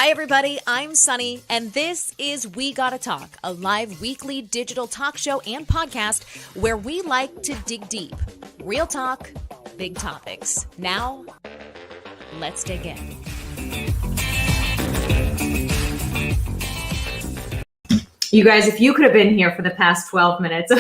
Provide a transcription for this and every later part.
Hi, everybody. I'm Sunny, and this is We Gotta Talk, a live weekly digital talk show and podcast where we like to dig deep. Real talk, big topics. Now, let's dig in. You guys, if you could have been here for the past 12 minutes of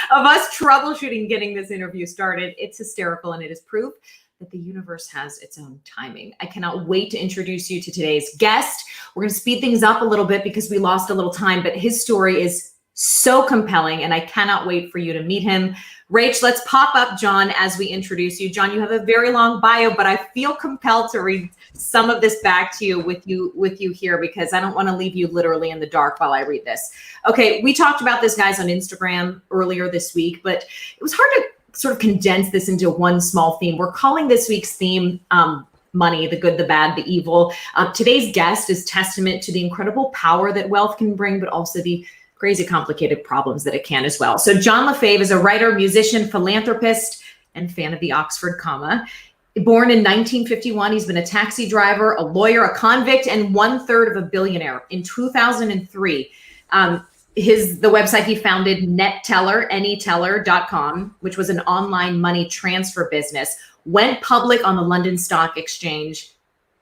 us troubleshooting getting this interview started, it's hysterical, and it is proof that the universe has its own timing. I cannot wait to introduce you to today's guest. We're going to speed things up a little bit because we lost a little time, but his story is so compelling, and I cannot wait for you to meet him. Rach, let's pop up John as we introduce you. John, you have a very long bio, but I feel compelled to read some of this back to you with you here because I don't want to leave you literally in the dark while I read this. Okay, we talked about this, guys, on Instagram earlier this week, but it was hard to sort of condense this into one small theme. We're calling this week's theme money, the good, the bad, the evil. Today's guest is testament to the incredible power that wealth can bring, but also the crazy complicated problems that it can as well. So John Lefebvre is a writer, musician, philanthropist, and fan of the Oxford comma. Born in 1951, he's been a taxi driver, a lawyer, a convict, and 1/3 of a billionaire. In 2003, the website he founded, netteller.com, which was an online money transfer business, went public on the London Stock Exchange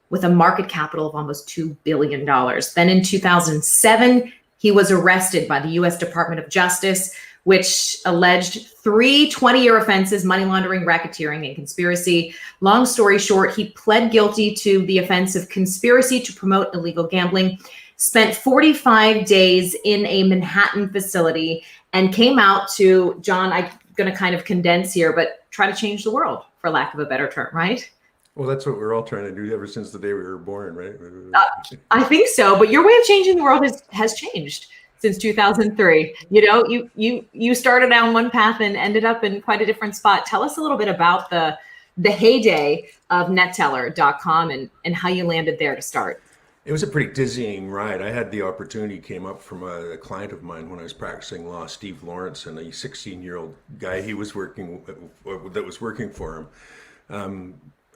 with a market capital of almost $2 billion. Then in 2007, he was arrested by the U.S. Department of Justice, which alleged 3 20-year offenses: money laundering, racketeering, and conspiracy. Long story short, he pled guilty to the offense of conspiracy to promote illegal gambling, spent 45 days in a Manhattan facility, and came out to, John, I'm going to kind of condense here, but try to change the world, for lack of a better term, right? Well, that's what we're all trying to do ever since the day we were born, right? I think so, but your way of changing the world has changed since 2003. You know, you started down one path and ended up in quite a different spot. Tell us a little bit about the heyday of netteller.com and how you landed there to start. It was a pretty dizzying ride. I had the opportunity, came up from a client of mine when I was practicing law, Steve Lawrence, and a 16-year-old guy he was working that was working for him.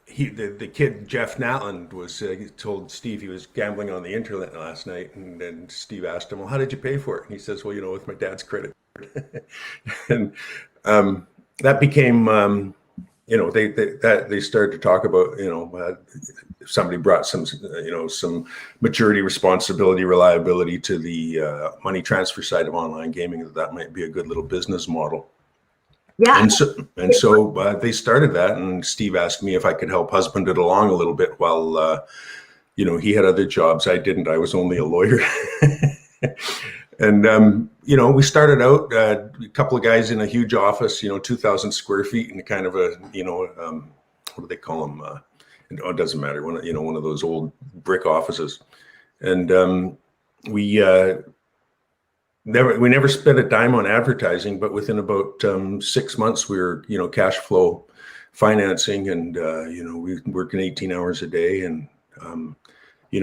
The kid, Jeff Natland, was told Steve he was gambling on the internet last night, and then Steve asked him, well, how did you pay for it? And he says, well, with my dad's credit card. And that became, they started to talk about, if somebody brought some maturity, responsibility, reliability to the money transfer side of online gaming, that might be a good little business model. Yeah. And so they started that, and Steve asked me if I could help husband it along a little bit while, he had other jobs. I didn't. I was only a lawyer. And, we started out a couple of guys in a huge office, 2,000 square feet, and kind of a, what do they call them? It doesn't matter. One of those old brick offices. And we never spent a dime on advertising, but within about 6 months, we were, cash flow financing, and, we working 18 hours a day. And,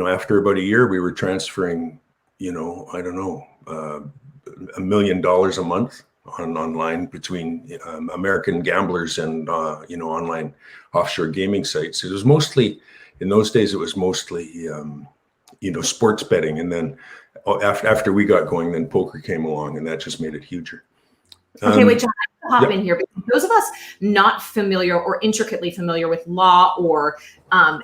after about a year, we were transferring, $1 million a month online between American gamblers and, online offshore gaming sites. It was mostly, in those days, it was mostly, sports betting. And then after we got going, then poker came along, and that just made it huger. Okay, wait, John, I have to hop in here. Because those of us not familiar or intricately familiar with law or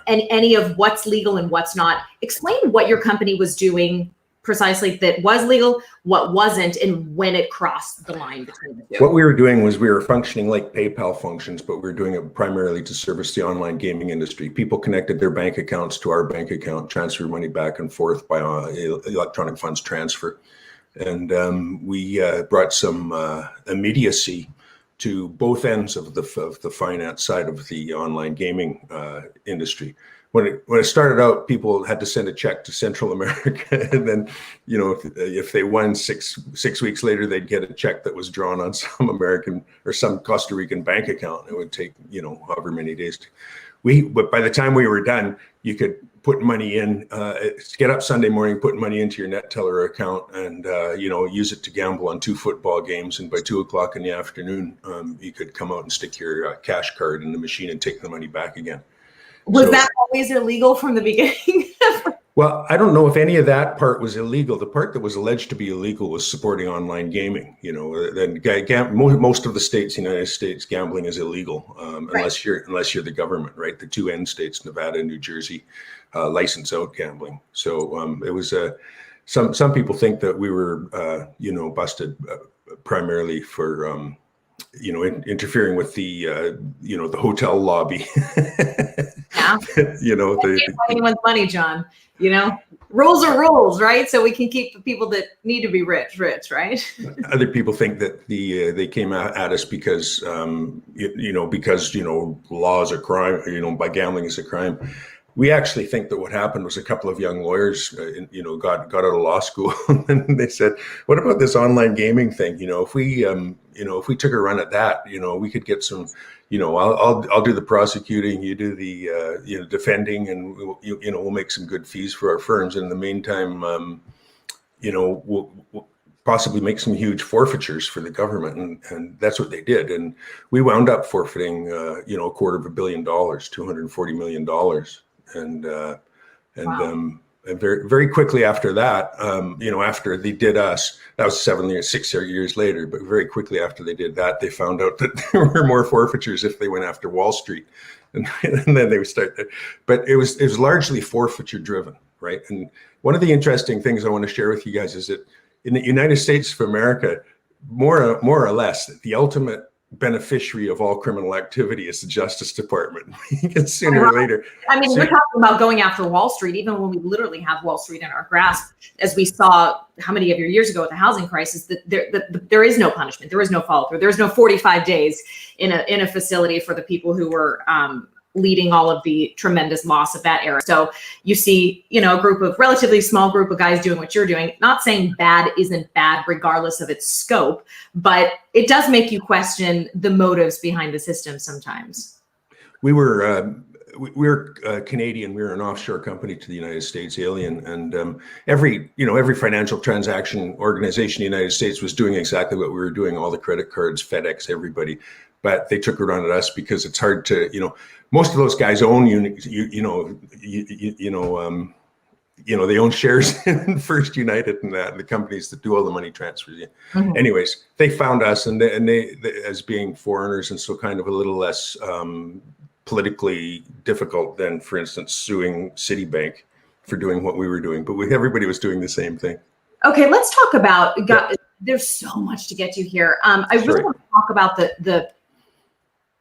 any of what's legal and what's not, explain what your company was doing precisely that was legal, what wasn't, and when it crossed the line between the two. What we were doing was we were functioning like PayPal functions, but we were doing it primarily to service the online gaming industry. People connected their bank accounts to our bank account, transferred money back and forth by electronic funds transfer. And we brought some immediacy to both ends of the finance side of the online gaming industry. When it started out, people had to send a check to Central America, and then, if they won six weeks later, they'd get a check that was drawn on some American or some Costa Rican bank account. It would take, however many days. But by the time we were done, you could put money in, get up Sunday morning, put money into your NetTeller account, and use it to gamble on 2 football games. And by 2:00 in the afternoon, you could come out and stick your cash card in the machine and take the money back again. Was that always illegal from the beginning? Well, I don't know if any of that part was illegal. The part that was alleged to be illegal was supporting online gaming. Then most of the states, United States, gambling is illegal unless you're the government, right? The two end states, Nevada and New Jersey, license out gambling. So it was some people think that we were busted primarily for interfering with the the hotel lobby. Yeah. Anyone's money, John. Rules are rules, right? So we can keep the people that need to be rich, right? Other people think that they came at us because because law is a crime, by gambling is a crime. We actually think that what happened was a couple of young lawyers, got out of law school, and they said, "What about this online gaming thing? If we took a run at that, we could get some. I'll do the prosecuting, you do the defending, and we'll make some good fees for our firms. And in the meantime, we'll possibly make some huge forfeitures for the government." And that's what they did. And we wound up forfeiting, $250 million, $240 million. And very, very quickly after that, after they did us, that was 6 years later, but very quickly after they did that, they found out that there were more forfeitures if they went after Wall Street. And then they would start there. But it was largely forfeiture driven, right? And one of the interesting things I want to share with you guys is that in the United States of America, more or less, the ultimate beneficiary of all criminal activity is the Justice Department. Sooner or later. I mean, we're talking about going after Wall Street, even when we literally have Wall Street in our grasp, as we saw how many of your years ago with the housing crisis, that there is no punishment, there is no follow through, there's no 45 days in a facility for the people who were leading all of the tremendous loss of that era. So you see, a relatively small group of guys doing what you're doing, not saying bad isn't bad regardless of its scope, but it does make you question the motives behind the system sometimes. We're Canadian. We were an offshore company to the United States, Alien, and every financial transaction organization in the United States was doing exactly what we were doing. All the credit cards, FedEx, everybody, but they took it on at us because it's hard to, most of those guys own they own shares in First United and that, and the companies that do all the money transfers. Mm-hmm. Anyways, they found us and they as being foreigners, and so kind of a little less politically difficult than, for instance, suing Citibank for doing what we were doing. But everybody was doing the same thing. Okay, let's talk about. There's so much to get to here. I really want to talk about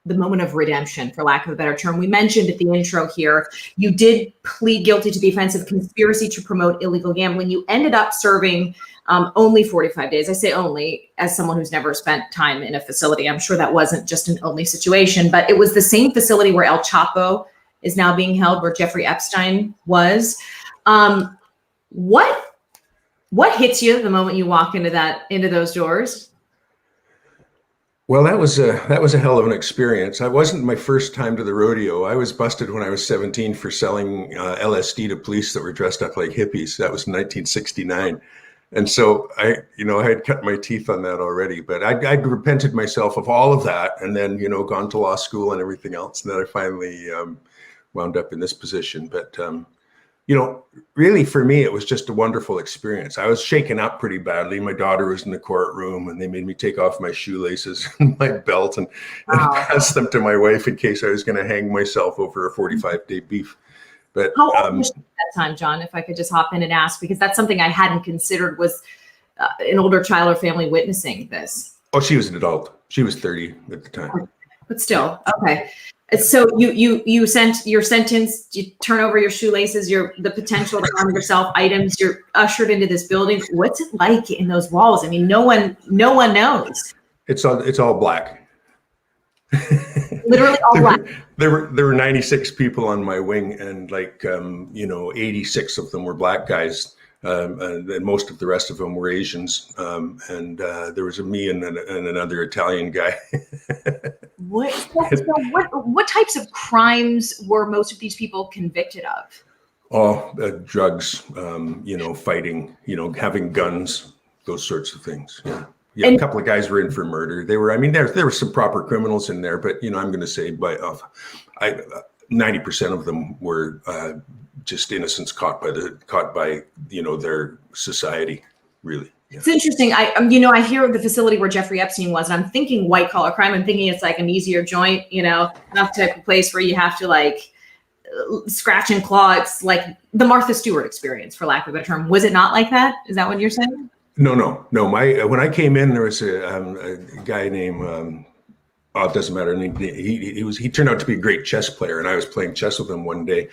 the moment of redemption, for lack of a better term. We mentioned at the intro here, you did plead guilty to the offense of conspiracy to promote illegal gambling. You ended up serving only 45 days. I say only as someone who's never spent time in a facility. I'm sure that wasn't just an only situation, but it was the same facility where El Chapo is now being held, where Jeffrey Epstein was. What hits you the moment you walk into those doors? Well, that was a hell of an experience. I wasn't my first time to the rodeo. I was busted when I was 17 for selling LSD to police that were dressed up like hippies. That was in 1969. And so I had cut my teeth on that already, but I'd repented myself of all of that, and then, gone to law school and everything else. And then I finally wound up in this position. But, really for me, it was just a wonderful experience. I was shaken up pretty badly. My daughter was in the courtroom and they made me take off my shoelaces and my belt and pass them to my wife in case I was going to hang myself over a 45-day beef. But how old was she at that time, John, if I could just hop in and ask, because that's something I hadn't considered, was an older child or family witnessing this. Oh, she was an adult. She was 30 at the time. But still, okay. So you sent your sentence, you turn over your shoelaces, the potential to harm yourself items, you're ushered into this building. What's it like in those walls? I mean, no one knows. It's all black. Literally all black. There were 96 people on my wing, and 86 of them were black guys. And most of the rest of them were Asians. And there was me and another Italian guy. What types of crimes were most of these people convicted of? Drugs, fighting, having guns, those sorts of things. Yeah. Yeah, a couple of guys were in for murder. There were some proper criminals in there, but I'm going to say 90% of them were just innocents caught by their society, really. Yeah. It's interesting. I hear of the facility where Jeffrey Epstein was, and I'm thinking white collar crime. I'm thinking it's like an easier joint, enough type of place where you have to like scratch and claw. It's like the Martha Stewart experience, for lack of a better term. Was it not like that? Is that what you're saying? No. When I came in, there was a guy named. It doesn't matter. He turned out to be a great chess player, and I was playing chess with him one day,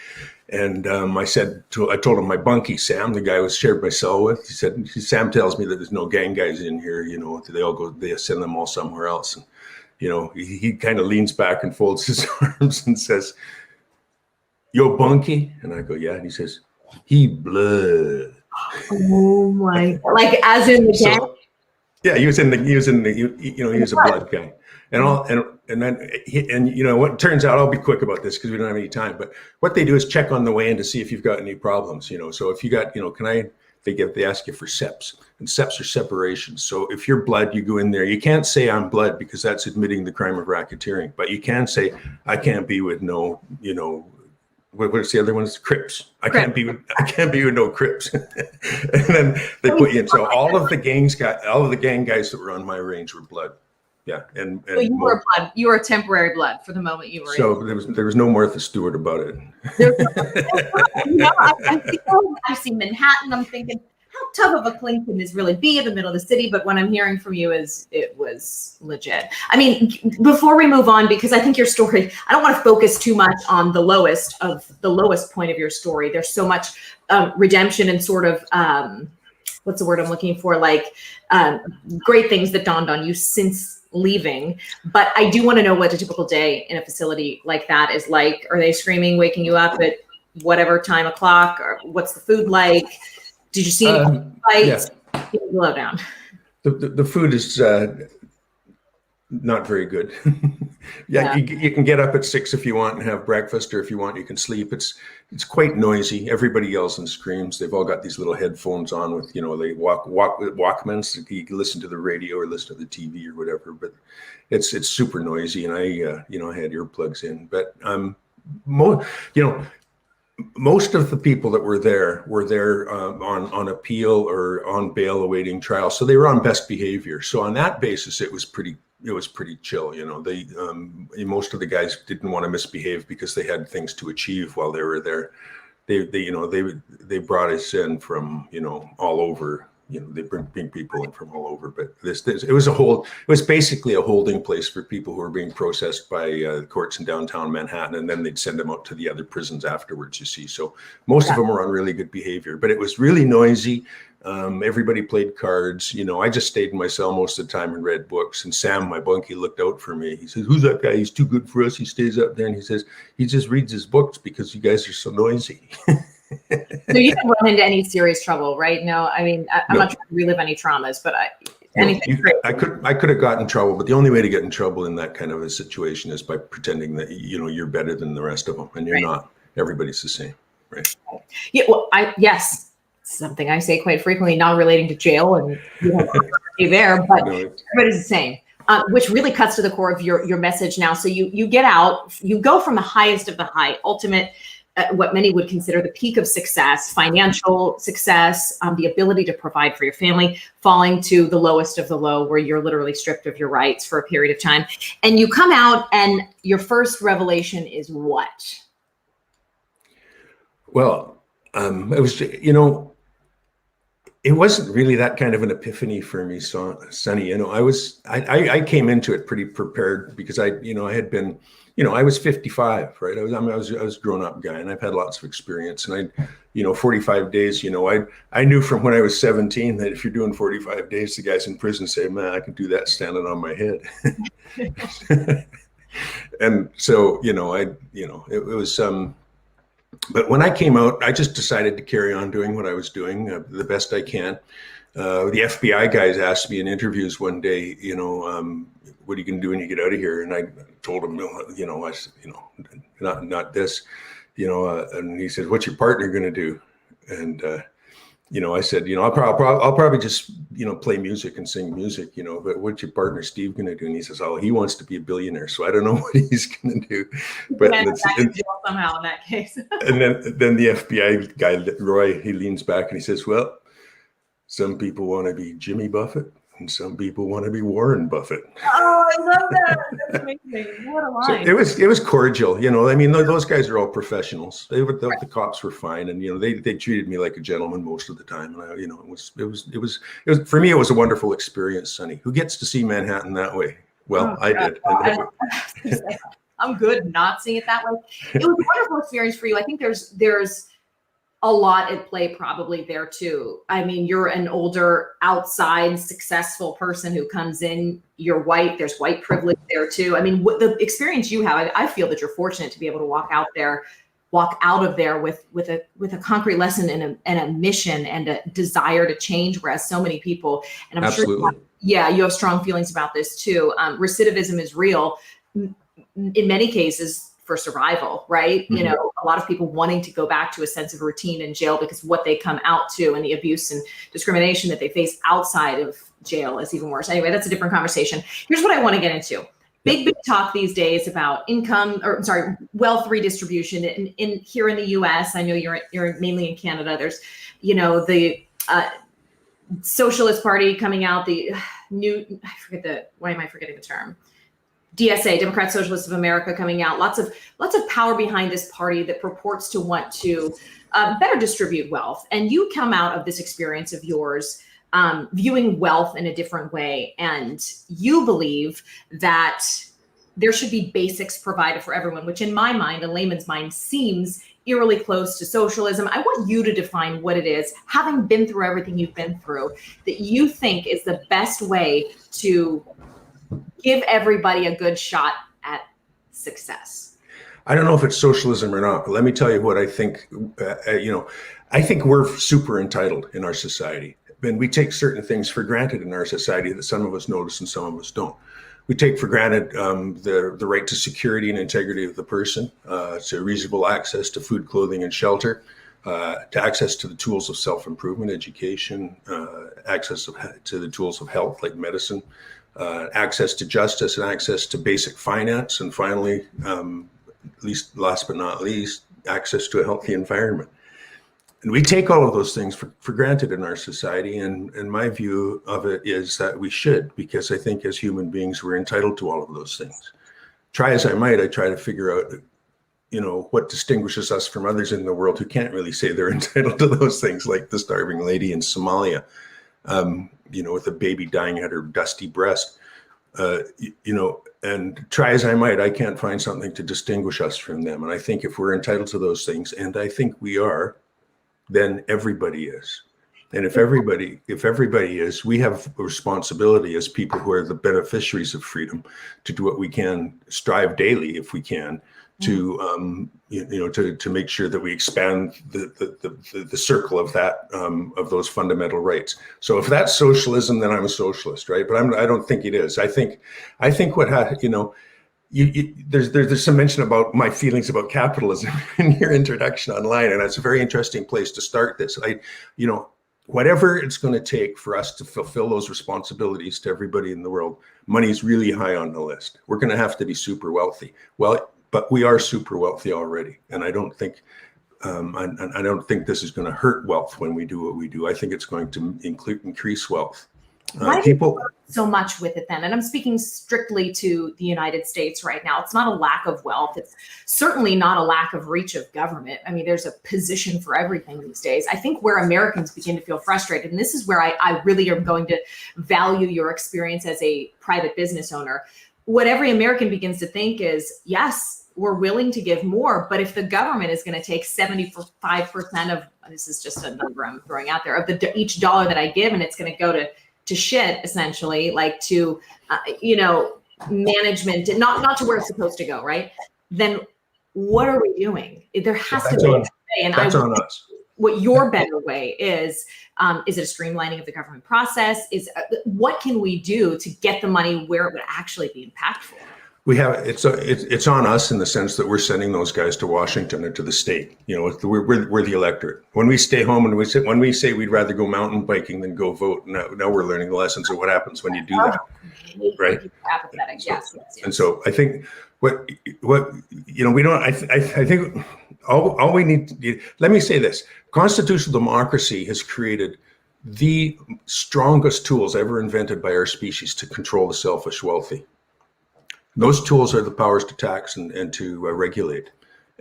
and I told him my bunkie Sam, the guy I was shared my cell with. He said, Sam tells me that there's no gang guys in here. They send them all somewhere else. And he kind of leans back and folds his arms and says, "Yo, bunkie," and I go, "Yeah," and he says, "He blood." Oh my! Like as in the gang? So, yeah, he was a blood guy. And what turns out, I'll be quick about this because we don't have any time, but what they do is check on the way in to see if you've got any problems, so if you got, they ask you for SEPs, and SEPs are separations. So if you're blood, you go in there, you can't say I'm blood because that's admitting the crime of racketeering, but you can say, I can't be with no, what's the other one? It's Crips. I can't be with no Crips. And then they put you in. So all of the gang guys that were on my range were blood. Yeah, and so you were blood. You were a temporary blood for the moment you were. So in. there was no Martha Stewart about it. I've seen Manhattan. I'm thinking, how tough of a clink can this really be in the middle of the city? But what I'm hearing from you is it was legit. I mean, before we move on, because I think your story, I don't want to focus too much on the lowest point of your story. There's so much redemption and sort of what's the word I'm looking for? Like great things that dawned on you since leaving. But I do want to know what a typical day in a facility like that is like. Are they screaming, waking you up at whatever time o'clock? Or what's the food like? Did you see any fights? Yeah. Low down. The food is not very good. You can get up at 6 if you want and have breakfast, or if you want, you can sleep. It's quite noisy. Everybody yells and screams. They've all got these little headphones on with, they walk with Walkmans. You can listen to the radio or listen to the TV or whatever, but it's super noisy. And I had earplugs in, but most of the people that were there on appeal or on bail awaiting trial. So they were on best behavior. So on that basis, it was pretty chill. They most of the guys didn't want to misbehave because they had things to achieve while they were there. They brought us in from, all over. They bring people in from all over, but it was basically a holding place for people who were being processed by courts in downtown Manhattan, and then they'd send them out to the other prisons afterwards, you see. So most of them were on really good behavior, but it was really noisy. Everybody played cards. I just stayed in my cell most of the time and read books. And Sam, my bunkie, looked out for me. He says, "Who's that guy? He's too good for us. He stays up there." And he says, "He just reads his books because you guys are so noisy." So you didn't run into any serious trouble, right? No, I mean, I'm not trying to relive any traumas, but I could have gotten in trouble, but the only way to get in trouble in that kind of a situation is by pretending that you're better than the rest of them, and you're not. Everybody's the same, right? Yeah. Well, yes. Something I say quite frequently, not relating to jail, and you there, but everybody's the same, which really cuts to the core of your message now. So you get out, you go from the highest of the high, ultimate, what many would consider the peak of success, financial success, the ability to provide for your family, falling to the lowest of the low, where you're literally stripped of your rights for a period of time. And you come out, and your first revelation is what? Well, it was, it wasn't really that kind of an epiphany for me, Sonny. I came into it pretty prepared because I had been, I was 55, right? I was a grown up guy, and I've had lots of experience. And 45 days, I knew from when I was 17 that if you're doing 45 days, the guys in prison say, "Man, I can do that standing on my head." And so, it was but when I came out, I just decided to carry on doing what I was doing the best I can. The FBI guys asked me in interviews one day, what are you going to do when you get out of here? And I told him, not this, and he said, "What's your partner going to do?" And I said, I'll probably just, play music and sing music, but what's your partner Steve going to do? And he says, oh, he wants to be a billionaire. So I don't know what he's going to do. But somehow in that case. And then the FBI guy, Roy, he leans back and he says, well, some people want to be Jimmy Buffett and some people want to be Warren Buffett. Oh, I love that. That's amazing. What a line. So it was cordial. I mean, those guys are all professionals. The cops were fine, and they treated me like a gentleman most of the time. And it was for me, it was a wonderful experience, Sonny. Who gets to see Manhattan that way? Well, I did. I'm good not seeing it that way. It was a wonderful experience for you. I think there's a lot at play probably there too. I mean, you're an older, outside, successful person who comes in, you're white, there's white privilege there too. I mean, the experience you have, I feel that you're fortunate to be able to walk out of there with a concrete lesson and a mission and a desire to change, whereas so many people, and I'm Absolutely. sure, you have strong feelings about this too. Recidivism is real in many cases for survival, right? Mm-hmm. A lot of people wanting to go back to a sense of routine in jail because what they come out to and the abuse and discrimination that they face outside of jail is even worse. Anyway, that's a different conversation. Here's what I want to get into. Big talk these days about wealth redistribution in here in the U.S. I know you're mainly in Canada. There's, the Socialist Party coming out, the new, why am I forgetting the term? DSA, Democrat Socialists of America, coming out. Lots of power behind this party that purports to want to better distribute wealth. And you come out of this experience of yours viewing wealth in a different way. And you believe that there should be basics provided for everyone, which in my mind, a layman's mind, seems eerily close to socialism. I want you to define what it is, having been through everything you've been through, that you think is the best way to give everybody a good shot at success. I don't know if it's socialism or not, but let me tell you what I think. I think we're super entitled in our society. And we take certain things for granted in our society that some of us notice and some of us don't. We take for granted the right to security and integrity of the person, to reasonable access to food, clothing, and shelter, to access to the tools of self-improvement, education, access to the tools of health like medicine, access to justice and access to basic finance, and finally, last but not least, access to a healthy environment. And we take all of those things for granted in our society. And my view of it is that we should, because I think as human beings, we're entitled to all of those things. Try as I might, I try to figure out, what distinguishes us from others in the world who can't really say they're entitled to those things, like the starving lady in Somalia, with a baby dying at her dusty breast. And try as I might, I can't find something to distinguish us from them. And I think if we're entitled to those things, and I think we are, then everybody is. And if everybody is, we have a responsibility as people who are the beneficiaries of freedom to do what we can, strive daily if we can, to to make sure that we expand the circle of that of those fundamental rights. So if that's socialism, then I'm a socialist, right? But I don't think it is. I think what there's some mention about my feelings about capitalism in your introduction online, and it's a very interesting place to start this. Whatever it's going to take for us to fulfill those responsibilities to everybody in the world, money is really high on the list. We're going to have to be super wealthy. Well, but we are super wealthy already, and I don't think I don't think this is going to hurt wealth when we do what we do. I think it's going to increase wealth. Why do you work so much with it then? And I'm speaking strictly to the United States right now. It's not a lack of wealth. It's certainly not a lack of reach of government. I mean, there's a position for everything these days. I think where Americans begin to feel frustrated, and this is where I really am going to value your experience as a private business owner. What every American begins to think is, yes, we're willing to give more, but if the government is going to take 75% of, this is just a number I'm throwing out there, of each dollar that I give, and it's going to go to shit, essentially, like to, management, and not to where it's supposed to go, right? Then what are we doing? There has to be a way, and that's on us. What your better way is it a streamlining of the government process? What can we do to get the money where it would actually be impactful? We have it's on us in the sense that we're sending those guys to Washington or to the state. We're the electorate. When we stay home and when we say we'd rather go mountain biking than go vote, now we're learning the lessons of what happens when you do that, right? Apathetic, yes. And so I think what we don't. I think all we need to do, let me say this: constitutional democracy has created the strongest tools ever invented by our species to control the selfish wealthy. Those tools are the powers to tax and to regulate.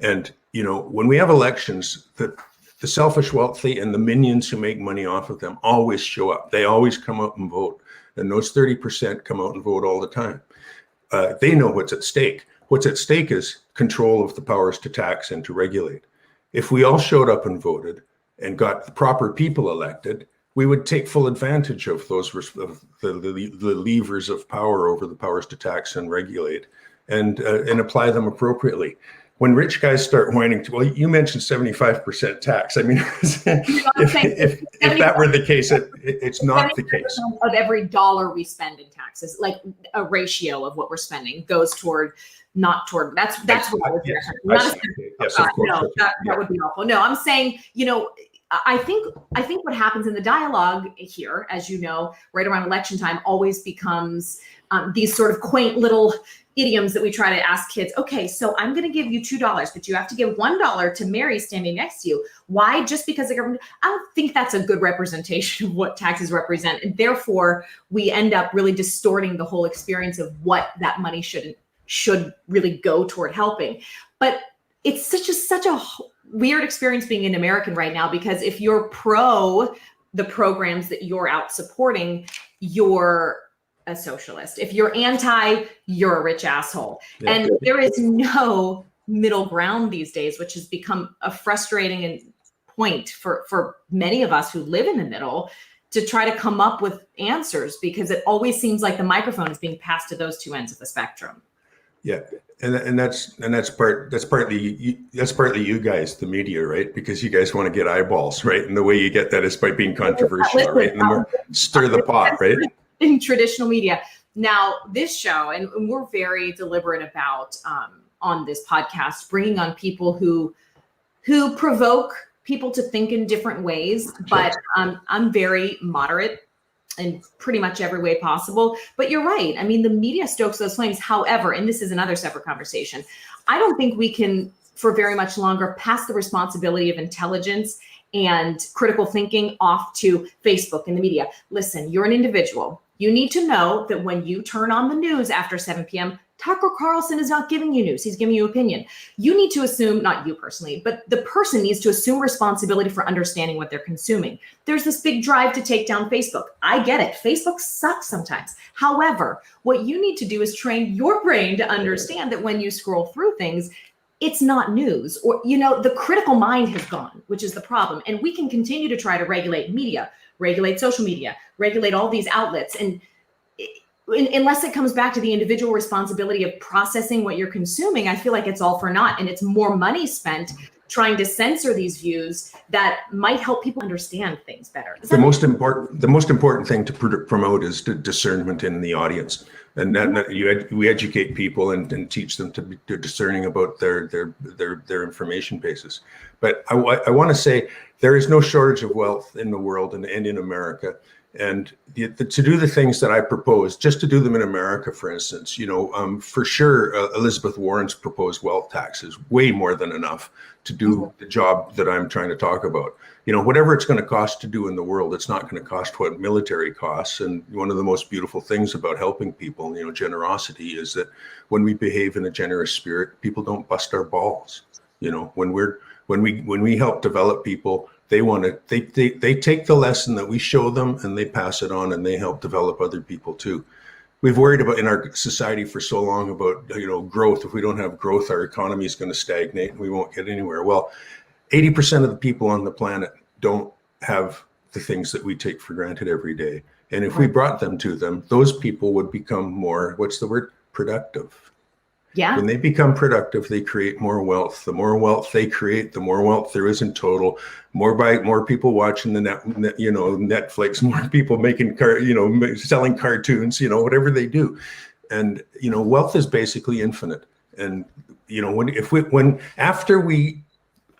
And, when we have elections, the selfish wealthy and the minions who make money off of them always show up. They always come out and vote. And those 30% come out and vote all the time. They know what's at stake. What's at stake is control of the powers to tax and to regulate. If we all showed up and voted and got the proper people elected, we would take full advantage of those the levers of power over the powers to tax and regulate, and apply them appropriately. When rich guys start whining, well, you mentioned 75% tax. I mean, if that were the case, it's not the case. Of every dollar we spend in taxes, like a ratio of what we're spending goes toward. Not toward. That's what I was yes, of course. No, that would be awful. No, I'm saying, I think what happens in the dialogue here, as you know, right around election time, always becomes these sort of quaint little idioms that we try to ask kids. Okay, so I'm going to give you $2, but you have to give $1 to Mary standing next to you. Why? Just because the government? I don't think that's a good representation of what taxes represent, and therefore we end up really distorting the whole experience of what that money should really go toward helping. But it's such a weird experience being an American right now, because if you're pro the programs that you're out supporting, you're a socialist. If you're anti, you're a rich asshole. Yeah. And there is no middle ground these days, which has become a frustrating point for many of us who live in the middle to try to come up with answers, because it always seems like the microphone is being passed to those two ends of the spectrum. Yeah. And that's partly you guys, the media, right? Because you guys want to get eyeballs, right? And the way you get that is by being controversial, right? And the more stir the pot, right? In traditional media. Now, this show, and we're very deliberate about on this podcast, bringing on people who provoke people to think in different ways. But I'm very moderate in pretty much every way possible. But you're right. I mean, the media stokes those flames. However, and this is another separate conversation, I don't think we can, for very much longer, pass the responsibility of intelligence and critical thinking off to Facebook and the media. Listen, you're an individual. You need to know that when you turn on the news after 7 p.m., Tucker Carlson is not giving you news. He's giving you opinion. You need to assume, not you personally, but the person needs to assume responsibility for understanding what they're consuming. There's this big drive to take down Facebook. I get it. Facebook sucks sometimes. However, what you need to do is train your brain to understand that when you scroll through things, it's not news, or, the critical mind has gone, which is the problem. And we can continue to try to regulate media, regulate social media, regulate all these outlets. And unless it comes back to the individual responsibility of processing what you're consuming, I feel like it's all for naught. And it's more money spent trying to censor these views that might help people understand things better. The most important thing to promote is discernment in the audience. And we educate people and teach them to be discerning about their information bases. But I want to say there is no shortage of wealth in the world and in America. And to do the things that I propose, just to do them in America, for instance, for sure, Elizabeth Warren's proposed wealth tax is way more than enough to do the job that I'm trying to talk about. Whatever it's going to cost to do in the world, it's not going to cost what military costs. And one of the most beautiful things about helping people, generosity, is that when we behave in a generous spirit, people don't bust our balls. When we help develop people, they take the lesson that we show them and they pass it on, and they help develop other people too. We've worried about in our society for so long about, growth. If we don't have growth, our economy is going to stagnate and we won't get anywhere. Well, 80% of the people on the planet don't have the things that we take for granted every day. And if we brought them to them, those people would become more, productive. Yeah. When they become productive, they create more wealth. The more wealth they create, the more wealth there is in total. More people watching the Netflix, more people making selling cartoons, whatever they do. And, wealth is basically infinite. And,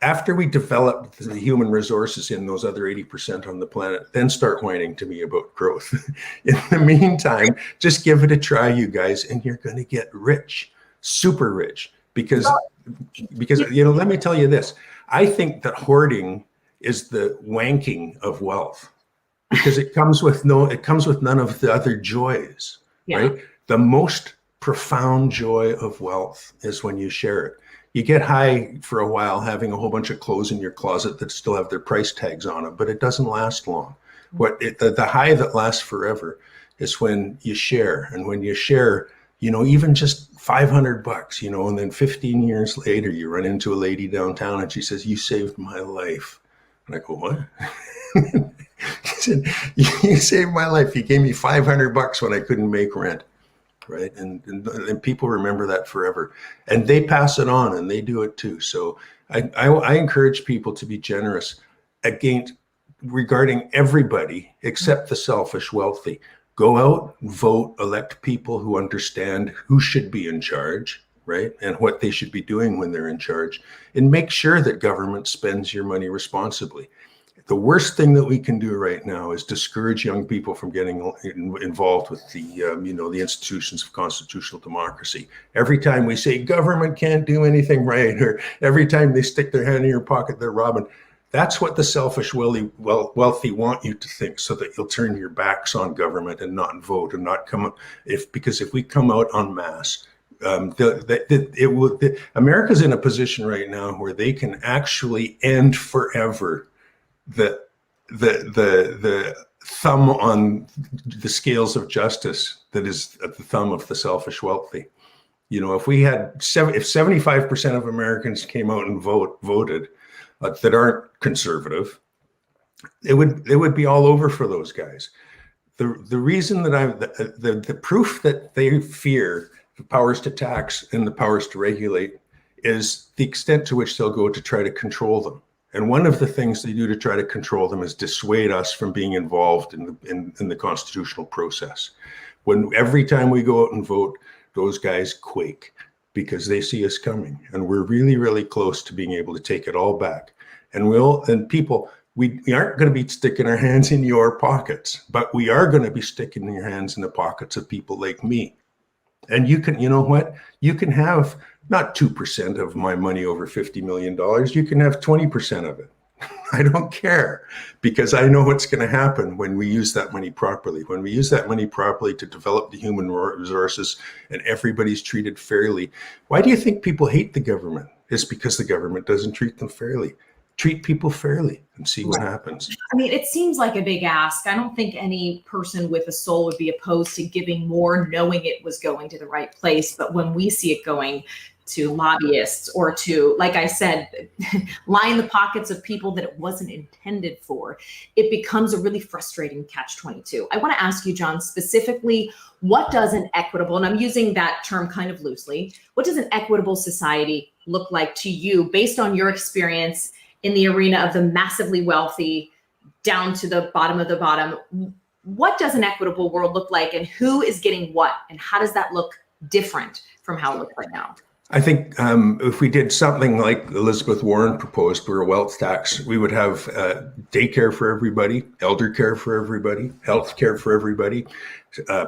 after we develop the human resources in those other 80% on the planet, then start whining to me about growth. In the meantime, just give it a try, you guys, and you're going to get rich, super rich. Because, let me tell you this. I think that hoarding is the wanking of wealth, because it comes with none of the other joys, right? The most profound joy of wealth is when you share it. You get high for a while having a whole bunch of clothes in your closet that still have their price tags on them, but it doesn't last long. The high that lasts forever is when you share. And when you share, even just $500, and then 15 years later, you run into a lady downtown and she says, "You saved my life." And I go, "What?" She said, "You saved my life. You gave me $500 when I couldn't make rent." Right. And people remember that forever, and they pass it on, and they do it too. So I encourage people to be generous regarding everybody except the selfish wealthy. Go out, vote, elect people who understand who should be in charge, right? And what they should be doing when they're in charge, and make sure that government spends your money responsibly. The worst thing that we can do right now is discourage young people from getting involved with the institutions of constitutional democracy. Every time we say government can't do anything right, or every time they stick their hand in your pocket, they're robbing. That's what the selfish wealthy want you to think, so that you'll turn your backs on government and not vote and not come. Because if we come out en masse, America's in a position right now where they can actually end forever the thumb on the scales of justice that is at the thumb of the selfish wealthy. If 75% of Americans came out and voted that aren't conservative, it would be all over for those guys. The reason that the proof that they fear the powers to tax and the powers to regulate is the extent to which they'll go to try to control them. And one of the things they do to try to control them is dissuade us from being involved in the constitutional process. When every time we go out and vote, those guys quake because they see us coming, and we're really, really close to being able to take it all back. And we aren't going to be sticking our hands in your pockets, but we are going to be sticking your hands in the pockets of people like me. And you can have not 2% of my money over $50 million. You can have 20% of it. I don't care, because I know what's going to happen when we use that money properly. When we use that money properly to develop the human resources and everybody's treated fairly. Why do you think people hate the government? It's because the government doesn't treat them fairly. Treat people fairly and see what happens. I mean, it seems like a big ask. I don't think any person with a soul would be opposed to giving more, knowing it was going to the right place. But when we see it going to lobbyists or to, like I said, line the pockets of people that it wasn't intended for, it becomes a really frustrating catch-22. I want to ask you, John, specifically, what does an equitable, and I'm using that term kind of loosely, what does an equitable society look like to you based on your experience in the arena of the massively wealthy down to the bottom of the bottom? What does an equitable world look like, and who is getting what, and how does that look different from how it looks right now? I think if we did something like Elizabeth Warren proposed, for a wealth tax, we would have daycare for everybody, elder care for everybody, health care for everybody,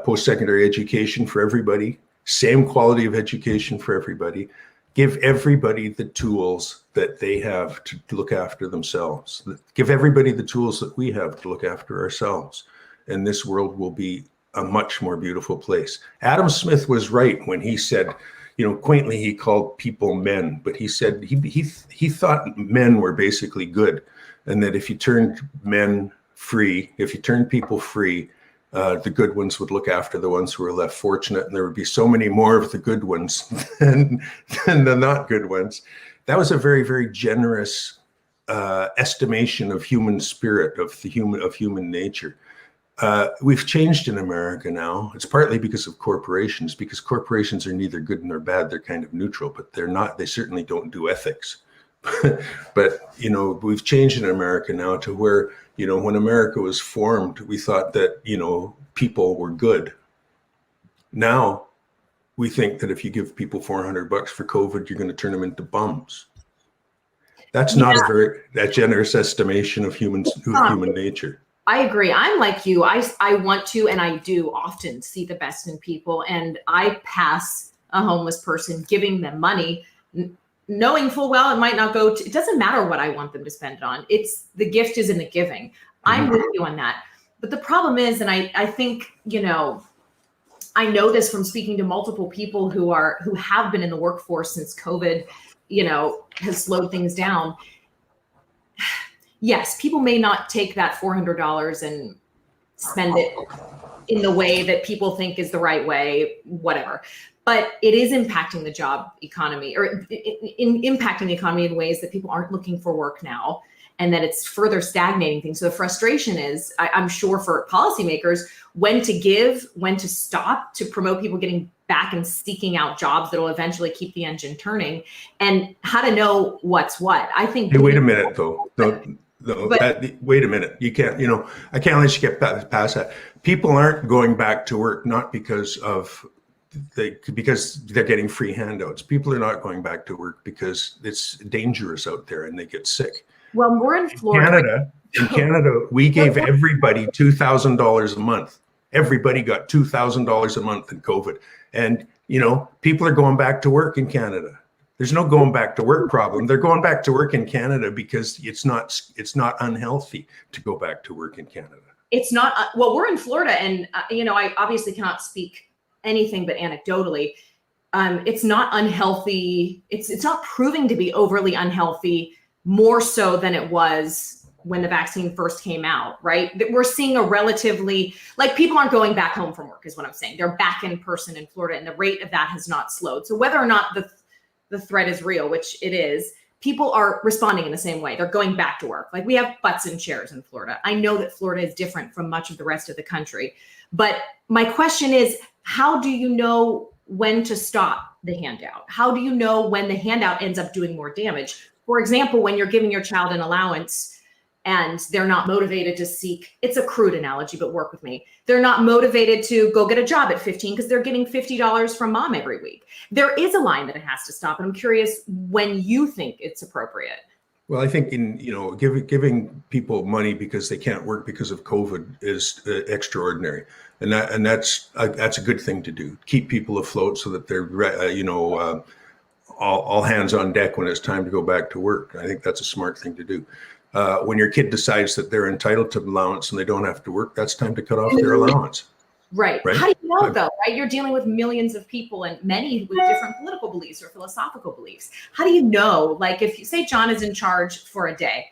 post-secondary education for everybody, same quality of education for everybody. Give everybody the tools that they have to look after themselves. Give everybody the tools that we have to look after ourselves. And this world will be a much more beautiful place. Adam Smith was right when he said, quaintly, he called people men, but he said he thought men were basically good. And that if you turned men free, if you turned people free, the good ones would look after the ones who were less fortunate, and there would be so many more of the good ones than the not good ones. That was a very, very generous estimation of human spirit, of human nature. We've changed in America now. It's partly because of corporations, because corporations are neither good nor bad. They're kind of neutral, but they certainly don't do ethics. But, we've changed in America now to where, when America was formed, we thought that, people were good. Now we think that if you give people $400 for COVID, you're going to turn them into bums. That's not that generous estimation of human nature. I agree. I'm like you. I want to, and I do often see the best in people. And I pass a homeless person giving them money, knowing full well it might not go to, it doesn't matter what I want them to spend it on. It's the gift is in the giving. I'm with you on that. But the problem is, and I think, I know this from speaking to multiple people who have been in the workforce since COVID, has slowed things down. Yes, people may not take that $400 and spend it in the way that people think is the right way, whatever. But it is impacting the job economy, or impacting the economy in ways that people aren't looking for work now, and that it's further stagnating things. So the frustration is, I'm sure, for policymakers, when to give, when to stop, to promote people getting back and seeking out jobs that will eventually keep the engine turning, and how to know what's what. I think. Hey, wait a minute, though. Wait a minute. You can't, I can't let you get past that. People aren't going back to work, not because they're getting free handouts. People are not going back to work because it's dangerous out there and they get sick. Well, we're in Florida. In Canada, we gave everybody $2,000 a month. Everybody got $2,000 a month in COVID. And, people are going back to work in Canada. There's no going back to work problem. They're going back to work in Canada because it's not unhealthy to go back to work in Canada. It's not, well, we're in Florida, and, I obviously cannot speak anything but anecdotally. It's not unhealthy. It's not proving to be overly unhealthy, more so than it was when the vaccine first came out, right? We're seeing a relatively, people aren't going back home from work is what I'm saying. They're back in person in Florida, and the rate of that has not slowed. So whether or not the threat is real, which it is, people are responding in the same way. They're going back to work. We have butts and chairs in Florida. I know that Florida is different from much of the rest of the country. But my question is, how do you know when to stop the handout? How do you know when the handout ends up doing more damage? For example, when you're giving your child an allowance and they're not motivated to seek, it's a crude analogy, but work with me. They're not motivated to go get a job at 15 because they're getting $50 from mom every week. There is a line that it has to stop. And I'm curious when you think it's appropriate. Well, I think giving people money because they can't work because of COVID is extraordinary, and that's a good thing to do. Keep people afloat so that they're all hands on deck when it's time to go back to work. I think that's a smart thing to do. When your kid decides that they're entitled to allowance and they don't have to work, that's time to cut off their allowance. Right. How do you know, though, right? You're dealing with millions of people, and many with different political beliefs or philosophical beliefs. How do you know, if you say John is in charge for a day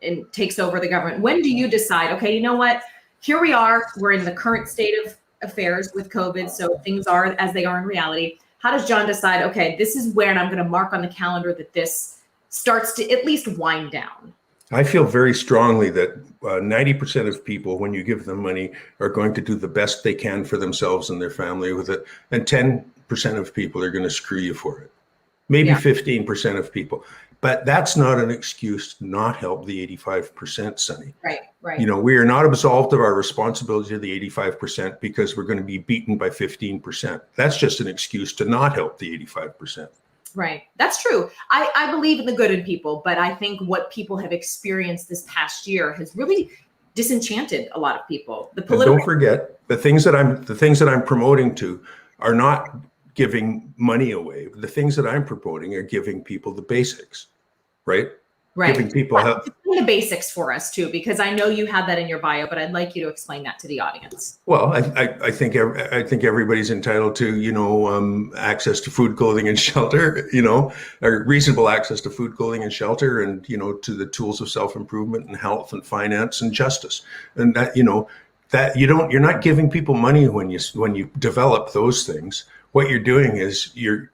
and takes over the government, when do you decide, okay, you know what, here we are, we're in the current state of affairs with COVID, so things are as they are in reality. How does John decide, okay, this is when I'm going to mark on the calendar that this starts to at least wind down? I feel very strongly that 90% of people, when you give them money, are going to do the best they can for themselves and their family with it. And 10% of people are going to screw you for it. Maybe 15% of people. But that's not an excuse to not help the 85%, Sonny. Right. We are not absolved of our responsibility to the 85% because we're going to be beaten by 15%. That's just an excuse to not help the 85%. Right. That's true. I believe in the good in people, but I think what people have experienced this past year has really disenchanted a lot of people. Don't forget, the things that I'm promoting to are not giving money away. The things that I'm promoting are giving people the basics, right? Right. Giving people help. Explain the basics for us too, because I know you have that in your bio, but I'd like you to explain that to the audience. Well, I think everybody's entitled to, access to food, clothing, and shelter, or reasonable access to food, clothing, and shelter, and, to the tools of self-improvement and health and finance and justice. And that, that you're not giving people money when you develop those things. What you're doing is you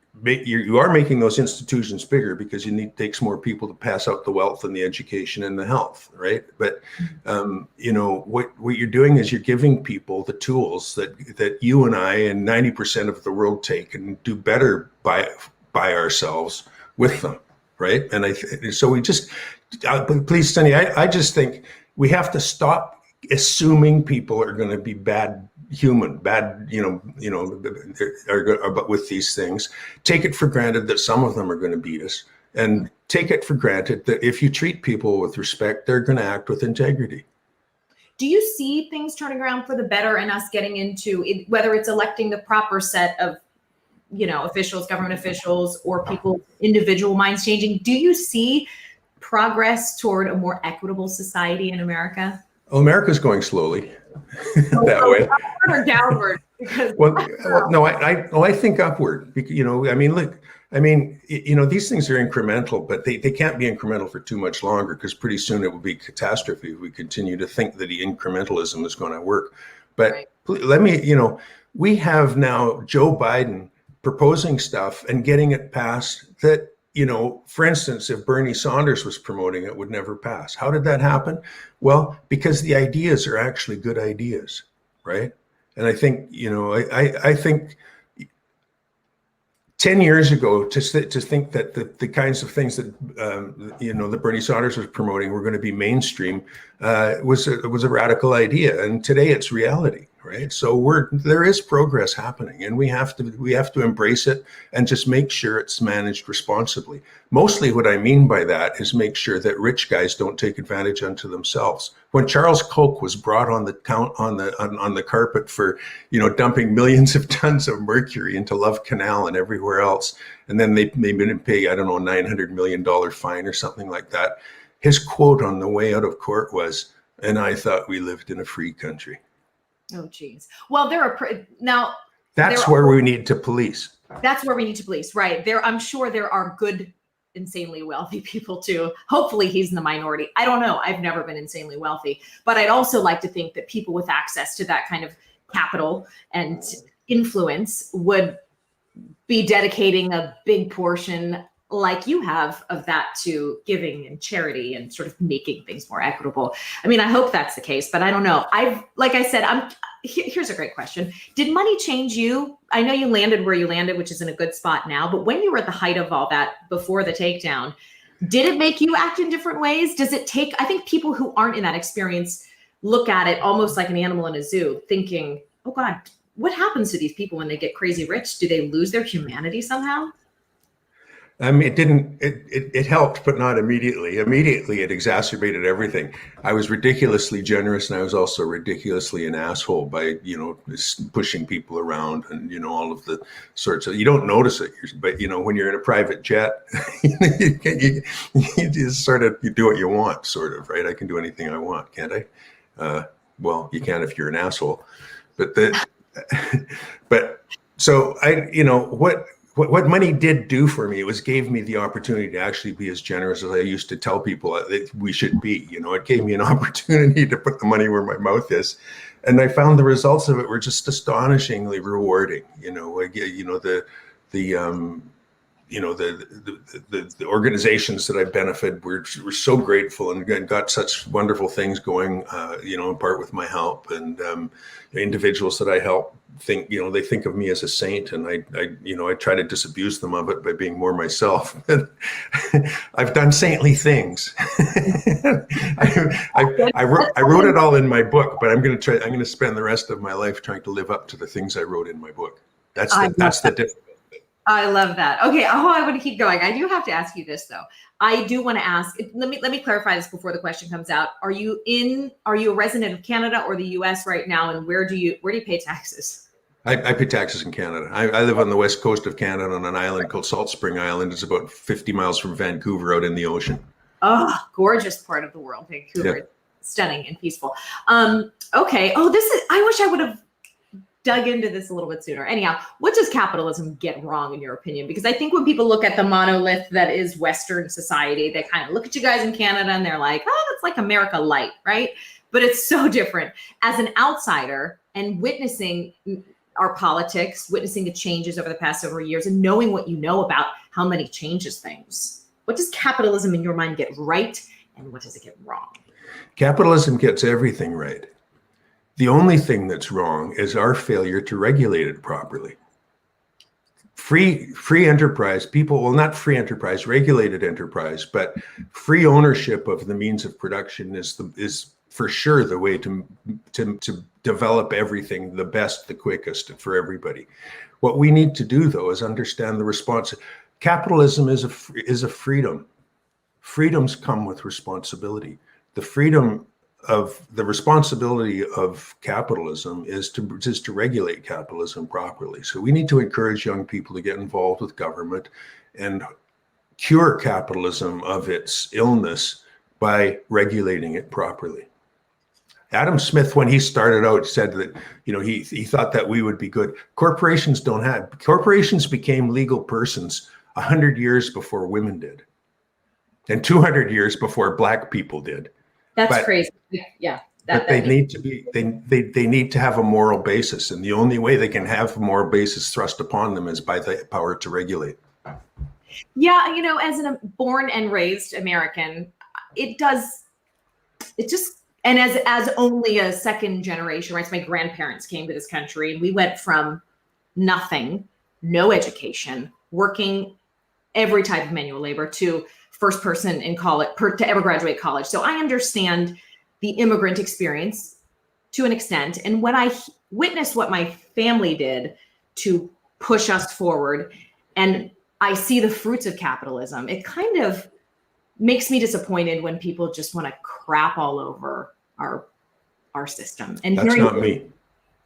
are making those institutions bigger because takes more people to pass out the wealth and the education and the health, right? But what you're doing is you're giving people the tools that you and I and 90% of the world take and do better by ourselves with them, right? And so we just please, Sonny, I just think we have to stop assuming people are going to be bad, but with these things, take it for granted that some of them are going to beat us, and take it for granted that if you treat people with respect, they're going to act with integrity. Do you see things turning around for the better and us getting into it, whether it's electing the proper set of, officials, government officials, or people's individual minds changing? Do you see progress toward a more equitable society in America? Well, America's going slowly that way. Upward or downward? I think upward. These things are incremental, but they can't be incremental for too much longer, because pretty soon it will be catastrophe if we continue to think that the incrementalism is going to work. But right. We have now Joe Biden proposing stuff and getting it passed that, for instance, if Bernie Sanders was promoting it, would never pass. How did that happen? Well, because the ideas are actually good ideas, right? And I think, I think 10 years ago, to think that the kinds of things that, that Bernie Sanders was promoting were going to be mainstream was a radical idea. And today it's reality, right? So there is progress happening, and we have to embrace it and just make sure it's managed responsibly. Mostly what I mean by that is make sure that rich guys don't take advantage unto themselves. When Charles Koch was brought on the carpet for, dumping millions of tons of mercury into Love Canal and everywhere else, and then they made him pay, $900 million fine or something like that, his quote on the way out of court was, "And I thought we lived in a free country." Oh, geez. Well, That's where we need to police. That's where we need to police, right? I'm sure there are good, insanely wealthy people too. Hopefully he's in the minority. I don't know. I've never been insanely wealthy, but I'd also like to think that people with access to that kind of capital and influence would be dedicating a big portion, like you have, of that to giving and charity and sort of making things more equitable. I mean, I hope that's the case, but I don't know. Here's a great question. Did money change you? I know you landed where you landed, which is in a good spot now, but when you were at the height of all that before the takedown, did it make you act in different ways? I think people who aren't in that experience look at it almost like an animal in a zoo, thinking, oh God, what happens to these people when they get crazy rich? Do they lose their humanity somehow? It helped, but not immediately. Immediately, it exacerbated everything. I was ridiculously generous, and I was also ridiculously an asshole by, pushing people around and, all of the sorts of, you don't notice it, but, when you're in a private jet, you just sort of, you do what you want, sort of, right? I can do anything I want, can't I? Well, you can if you're an asshole, What money did do for me was gave me the opportunity to actually be as generous as I used to tell people that we should be. It gave me an opportunity to put the money where my mouth is, and I found the results of it were just astonishingly rewarding. The organizations that I benefited were so grateful and got such wonderful things going. In part with my help, and the individuals that I help they think of me as a saint, and I try to disabuse them of it by being more myself. I've done saintly things. I wrote it all in my book, but I'm going to spend the rest of my life trying to live up to the things I wrote in my book. That's the difference. I love that. Okay. Oh, I want to keep going. I do have to ask you this though. I do want to ask, let me clarify this before the question comes out. Are you a resident of Canada or the US right now? And where do you pay taxes? I pay taxes in Canada. I live on the west coast of Canada on an island called Salt Spring Island. It's about 50 miles from Vancouver out in the ocean. Oh, gorgeous part of the world, Vancouver. Yeah. Stunning and peaceful. Okay. Oh, I wish I would have dug into this a little bit sooner. Anyhow, what does capitalism get wrong in your opinion? Because I think when people look at the monolith that is Western society, they kind of look at you guys in Canada and they're like, oh, that's like America light, right? But it's so different. As an outsider and witnessing our politics, witnessing the changes over the past several years and knowing what you know about how money changes things, what does capitalism in your mind get right and what does it get wrong? Capitalism gets everything right. The only thing that's wrong is our failure to regulate it properly. Free enterprise, not free enterprise, regulated enterprise, but free ownership of the means of production is for sure the way to develop everything the best, the quickest for everybody. What we need to do, though, is understand the response. Capitalism is a freedom. Freedoms come with responsibility. The responsibility of capitalism is to regulate capitalism properly. So we need to encourage young people to get involved with government and cure capitalism of its illness by regulating it properly. Adam Smith, when he started out, said that, he thought that we would be good. Corporations became legal persons 100 years before women did, and 200 years before Black people did. That's crazy. Yeah. They need to have a moral basis, and the only way they can have a moral basis thrust upon them is by the power to regulate. Yeah, as a born and raised American, and as only a second generation, right? So my grandparents came to this country, and we went from nothing, no education, working every type of manual labor, to first person in college to ever graduate college. So I understand the immigrant experience to an extent. And when I witnessed what my family did to push us forward, and I see the fruits of capitalism, it kind of makes me disappointed when people just want to crap all over our system. And that's not me.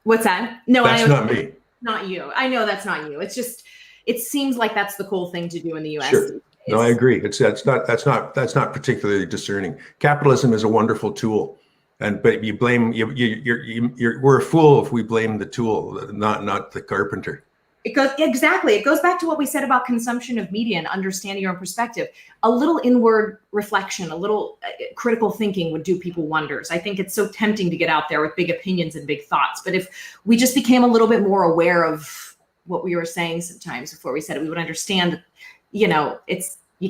What's that? No, that's not me. Not you. I know that's not you. It's just, it seems like that's the cool thing to do in the U.S. Sure. No, I agree. That's not particularly discerning. Capitalism is a wonderful tool, but you blame we're a fool if we blame the tool, not the carpenter. It goes back to what we said about consumption of media and understanding your own perspective. A little inward reflection, a little critical thinking would do people wonders. I think it's so tempting to get out there with big opinions and big thoughts, but if we just became a little bit more aware of what we were saying sometimes before we said it, we would understand, you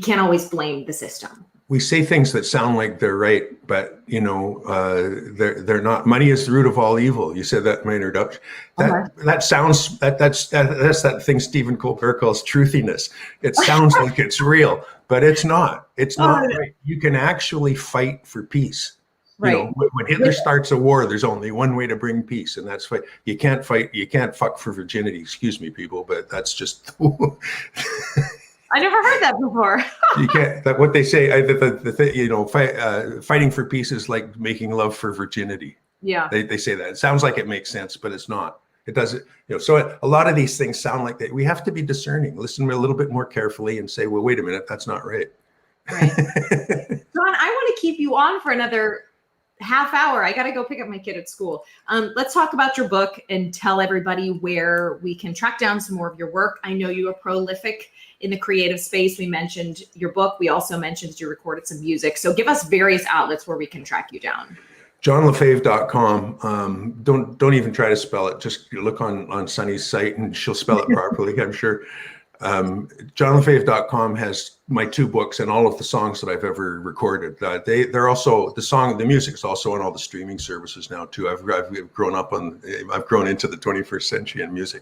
can't always blame the system. We say things that sound like they're right, but they're not. Money is the root of all evil. You said that in my introduction. That's that thing Stephen Colbert calls truthiness. It sounds like it's real, but it's not. It's not right. You can actually fight for peace. Right. When Hitler starts a war, there's only one way to bring peace, and that's fight. You can't fuck for virginity. Excuse me, people, but that's just. I never heard that before. You can't. What they say, fighting for peace is like making love for virginity. Yeah. They say that. It sounds like it makes sense, but it's not. It doesn't. So a lot of these things sound like that. We have to be discerning. Listen a little bit more carefully and say, well, wait a minute, that's not right. Right. John, I want to keep you on for another half hour. I got to go pick up my kid at school. Let's talk about your book and tell everybody where we can track down some more of your work. I know you are prolific in the creative space. We mentioned your book. We also mentioned you recorded some music. So give us various outlets where we can track you down. JohnLefebvre.com. Don't even try to spell it. Just look on Sunny's site and she'll spell it properly, I'm sure. JohnLefebvre.com has my 2 books and all of the songs that I've ever recorded. They're also the music is also on all the streaming services now too. I've grown into the 21st century in music.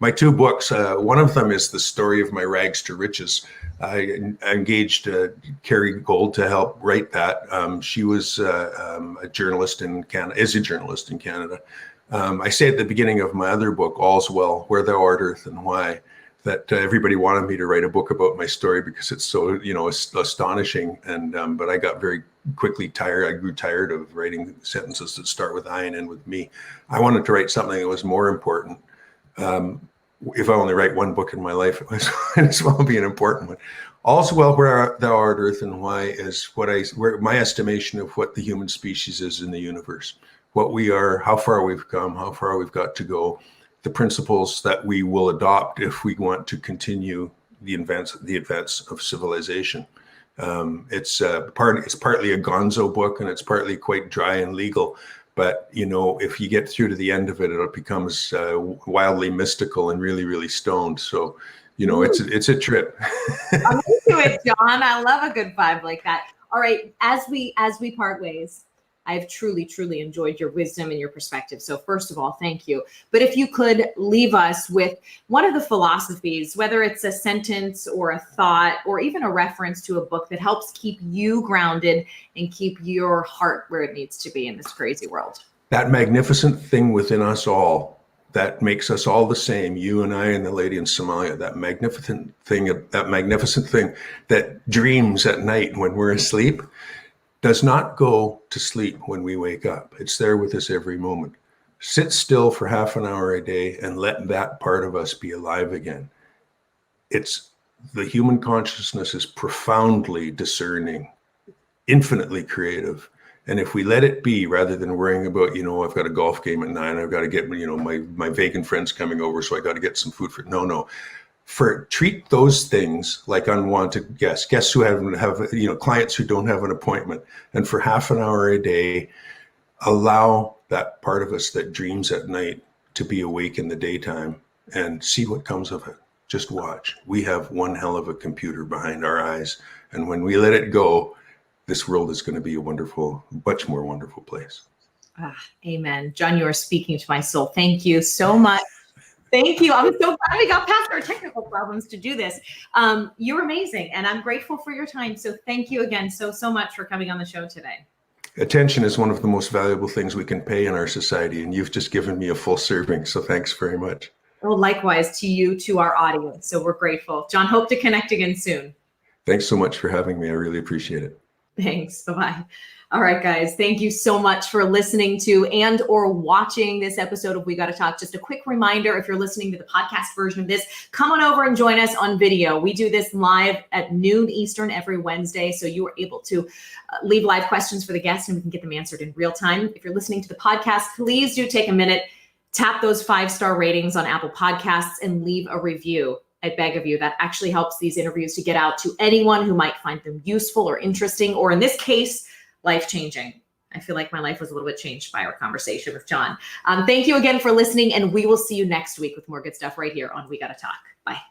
My 2 books, one of them is the story of my rags to riches. I engaged Carrie Gold to help write that. She was a journalist in Canada, is a journalist in Canada. I say at the beginning of my other book, All's Well, Where Thou Art, Earth and Why, that everybody wanted me to write a book about my story because it's so, astonishing. And but I got very quickly tired. I grew tired of writing sentences that start with I and end with me. I wanted to write something that was more important. If I only write one book in my life, it might as well be an important one. All's Well, Where Thou Art, Earth and Why is where my estimation of what the human species is in the universe, what we are, how far we've come, how far we've got to go, the principles that we will adopt if we want to continue the advance of civilization. It's partly a gonzo book and it's partly quite dry and legal. But, if you get through to the end of it, it becomes wildly mystical and really, really stoned. So, it's a trip. I'm into it, John. I love a good vibe like that. All right. As we part ways, I've truly, truly enjoyed your wisdom and your perspective. So first of all, thank you. But if you could leave us with one of the philosophies, whether it's a sentence or a thought or even a reference to a book that helps keep you grounded and keep your heart where it needs to be in this crazy world. That magnificent thing within us all that makes us all the same, you and I and the lady in Somalia, that magnificent thing that dreams at night when we're asleep, does not go to sleep when we wake up. It's there with us every moment. Sit still for half an hour a day and let that part of us be alive again. It's the human consciousness is profoundly discerning, infinitely creative. And if we let it be, rather than worrying about, I've got a golf game at 9, I've got to get, my vegan friends coming over, so I got to get some food for, no. Treat those things like unwanted guests who have clients who don't have an appointment. And for half an hour a day, allow that part of us that dreams at night to be awake in the daytime and see what comes of it. Just watch. We have one hell of a computer behind our eyes. And when we let it go, this world is going to be a wonderful, much more wonderful place. Amen. John, you are speaking to my soul. Thank you so much. Thank you. I'm so glad we got past our technical problems to do this. You're amazing, and I'm grateful for your time. So thank you again so much for coming on the show today. Attention is one of the most valuable things we can pay in our society, and you've just given me a full serving. So thanks very much. Well, likewise to you, to our audience. So we're grateful. John, hope to connect again soon. Thanks so much for having me. I really appreciate it. Thanks. Bye-bye. All right, guys. Thank you so much for listening to and or watching this episode of We Gotta Talk. Just a quick reminder, if you're listening to the podcast version of this, come on over and join us on video. We do this live at noon Eastern every Wednesday. So you are able to leave live questions for the guests and we can get them answered in real time. If you're listening to the podcast, please do take a minute, tap those 5-star ratings on Apple Podcasts and leave a review. I beg of you. That actually helps these interviews to get out to anyone who might find them useful or interesting, or in this case, life-changing. I feel like my life was a little bit changed by our conversation with John. Thank you again for listening, and we will see you next week with more good stuff right here on We Gotta Talk. Bye.